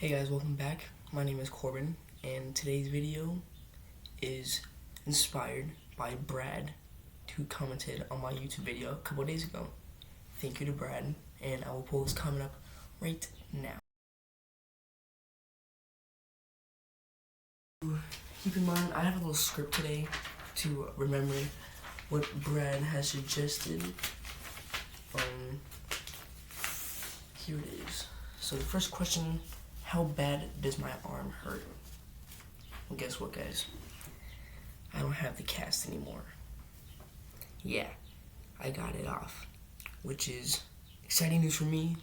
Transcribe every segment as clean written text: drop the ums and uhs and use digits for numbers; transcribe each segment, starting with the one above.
Hey guys, welcome back. My name is Corbin, and today's video is inspired by Brad, who commented on my YouTube video a couple days ago. Thank you to Brad, and I will pull his comment up right now. Keep in mind, I have a little script today to remember what Brad has suggested. Here it is. So the first question: how bad does my arm hurt? Well, guess what, guys? I don't have the cast anymore. Yeah, I got it off, which is exciting news for me.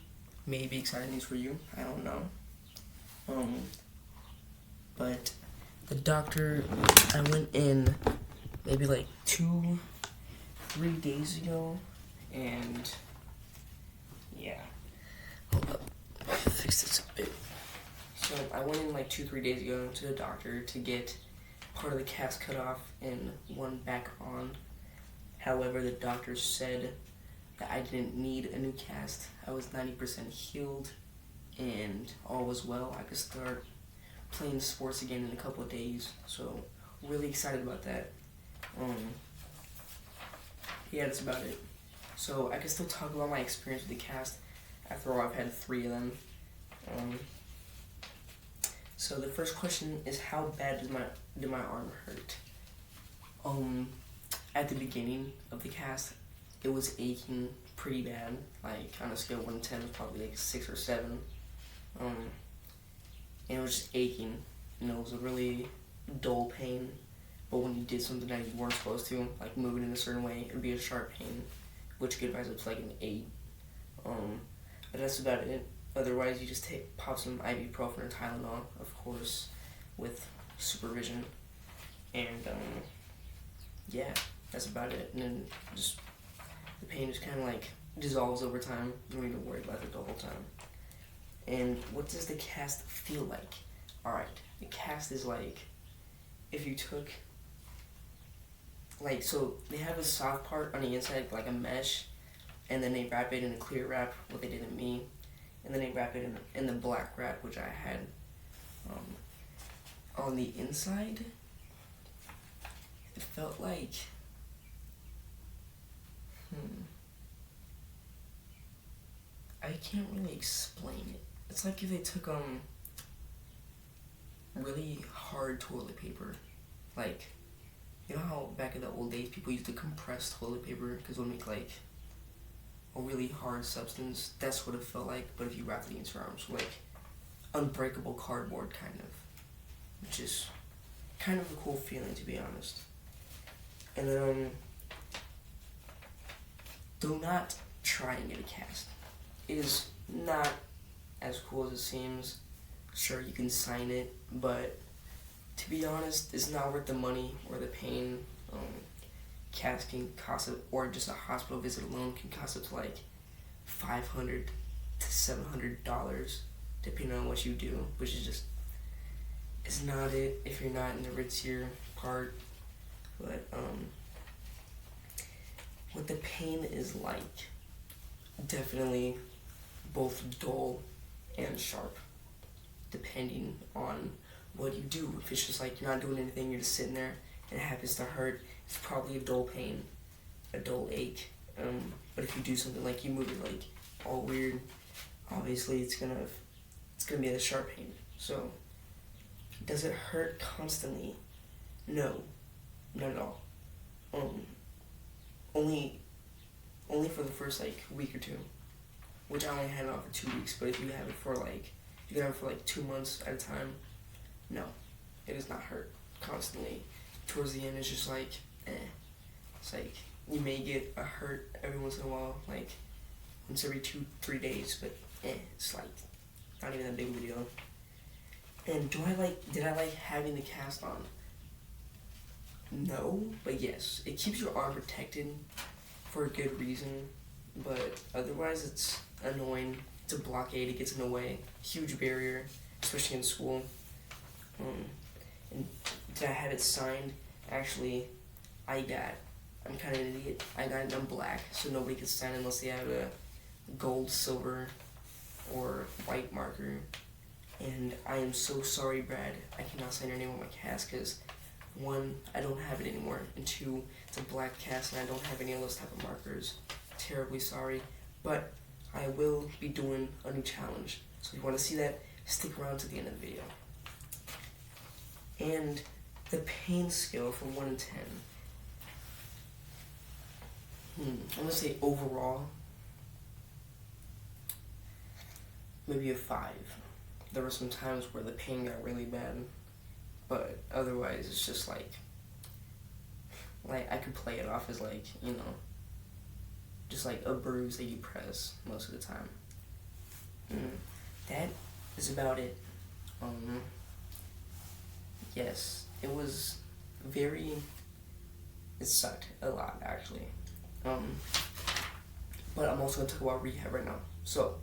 Maybe exciting news for you. I don't know. But the doctor, I went in maybe like 2-3 days ago, and yeah. Hold up. Fix this a bit. So I went in like 2-3 days ago to the doctor to get part of the cast cut off and one back on. However, the doctor said that I didn't need a new cast. I was 90% healed and all was well. I could start playing sports again in a couple of days. So really excited about that. Yeah, that's about it. So I can still talk about my experience with the cast. After all, I've had 3 of them. So the first question is, how bad did my arm hurt? At the beginning of the cast, it was aching pretty bad. Like on a scale of 1 to 10, it was probably like 6 or 7. And it was just aching. You know, it was a really dull pain. But when you did something that you weren't supposed to, like moving in a certain way, it would be a sharp pain, which could rise up to like an 8. But that's about it. Otherwise, you just pop some ibuprofen or Tylenol, of course, with supervision. And yeah, that's about it. And then just the pain just kind of like dissolves over time. You don't need to worry about it the whole time. And what does the cast feel like? Alright, the cast is like if you took, like, so they have a soft part on the inside, like a mesh, and then they wrap it in a clear wrap, what they did in me, and then they wrap it in the black wrap, which I had. On the inside, it felt like, I can't really explain it. It's like if they took really hard toilet paper, like, you know how back in the old days people used to compress toilet paper because it would make like a really hard substance? That's what it felt like, but if you wrap it against your arms, like unbreakable cardboard kind of, which is kind of a cool feeling, to be honest. And then do not try and get a cast. It is not as cool as it seems. Sure, you can sign it, but to be honest, it's not worth the money or the pain. Cast can cost it, or just a hospital visit alone can cost up to like $500 to $700, depending on what you do, which is just, it's not it if you're not in the ritzier part. But what the pain is like, definitely both dull and sharp, depending on what you do. If it's just like you're not doing anything, you're just sitting there and it happens to hurt, it's probably a dull pain, a dull ache. But if you do something like you move it like all weird, obviously it's gonna be a sharp pain. So does it hurt constantly? No, not at all. Only for the first like week or 2, which I only had it on for 2 weeks. But if you have it for like, you can have it for like 2 months at a time, no, it does not hurt constantly. Towards the end, it's just like, It's like you may get a hurt every once in a while, like once every 2-3 days, but it's like not even that big of a deal. And did I like having the cast on? No, but yes, it keeps your arm protected for a good reason, but otherwise it's annoying. It's a blockade, it gets in the way, huge barrier, especially in school. And did I have it signed? Actually, I'm kind of an idiot. I got it in black, so nobody can sign unless they have a gold, silver, or white marker. And I am so sorry, Brad. I cannot sign your name on my cast because, one, I don't have it anymore, and two, it's a black cast and I don't have any of those type of markers. Terribly sorry, but I will be doing a new challenge. So if you want to see that, stick around to the end of the video. And the pain scale from 1 to 10. I'm gonna say overall, maybe a 5. There were some times where the pain got really bad, but otherwise it's just like I could play it off as like, you know, just like a bruise that you press most of the time. That is about it. Yes, it sucked a lot actually. But I'm also gonna talk about rehab right now. So,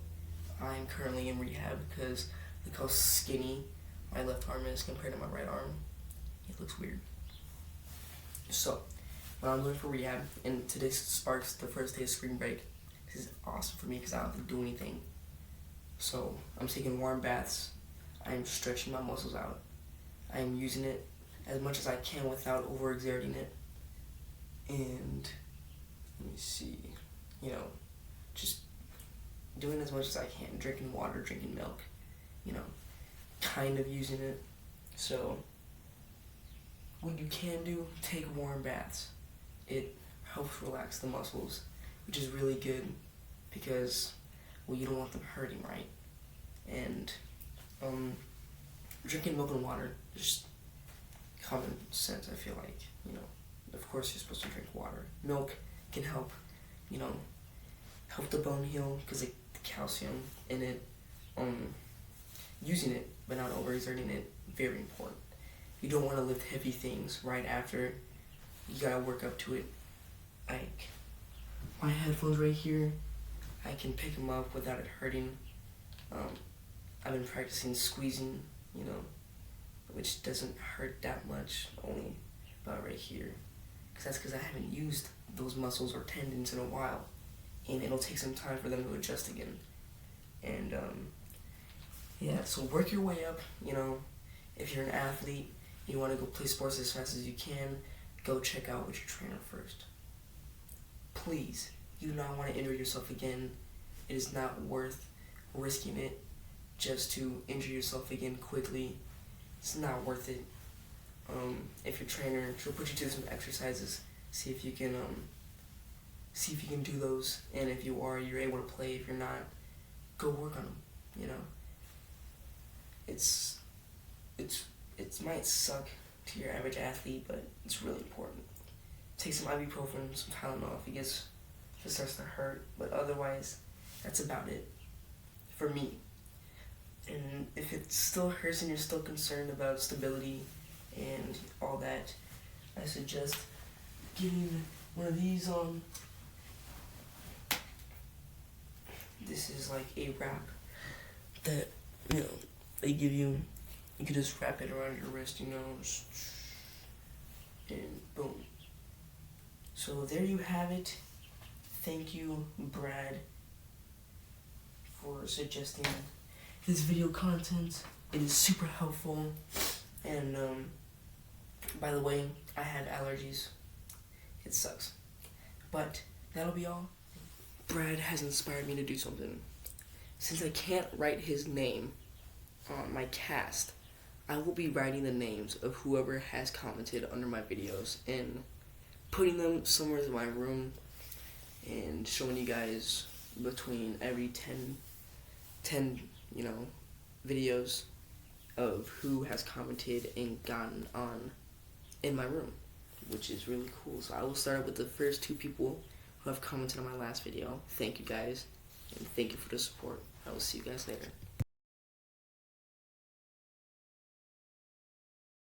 I'm currently in rehab because look how skinny my left arm is compared to my right arm. It looks weird. So, I'm going for rehab, and today sparks the first day of spring break. This is awesome for me because I don't have to do anything. So, I'm taking warm baths. I'm stretching my muscles out. I'm using it as much as I can without overexerting it. And let me see, you know, just doing as much as I can, drinking water, drinking milk, you know, kind of using it. So what you can do, take warm baths. It helps relax the muscles, which is really good because, well, you don't want them hurting, right? And drinking milk and water is just common sense, I feel like, you know. Of course you're supposed to drink water. Milk can help, you know, help the bone heal because the calcium in it, using it but not overexerting it, very important. You don't want to lift heavy things right after. You gotta work up to it. Like my headphones right here, I can pick them up without it hurting. I've been practicing squeezing, you know, which doesn't hurt that much, only about right here. That's because I haven't used those muscles or tendons in a while, and it'll take some time for them to adjust again. And yeah, so work your way up, you know. If you're an athlete, you want to go play sports as fast as you can, go check out with your trainer first. Please, you do not want to injure yourself again. It is not worth risking it just to injure yourself again quickly. It's not worth it. If your trainer, she'll put you to some exercises, see if you can do those, and if you are, you're able to play. If you're not, go work on them, you know. It might suck to your average athlete, but it's really important. Take some ibuprofen, some Tylenol if it starts to hurt, but otherwise, that's about it for me. And if it still hurts and you're still concerned about stability and all that, I suggest getting one of these on. This is like a wrap that, you know, they give you. You can just wrap it around your wrist, you know, and boom. So there you have it. Thank you, Brad, for suggesting this video content. It is super helpful. And by the way, I have allergies. It sucks. But that'll be all. Brad has inspired me to do something. Since I can't write his name on my cast, I will be writing the names of whoever has commented under my videos and putting them somewhere in my room and showing you guys between every 10 you know, videos of who has commented and gotten on in my room, which is really cool. So I will start with the first 2 people who have commented on my last video. Thank you guys, and thank you for the support. I will see you guys later.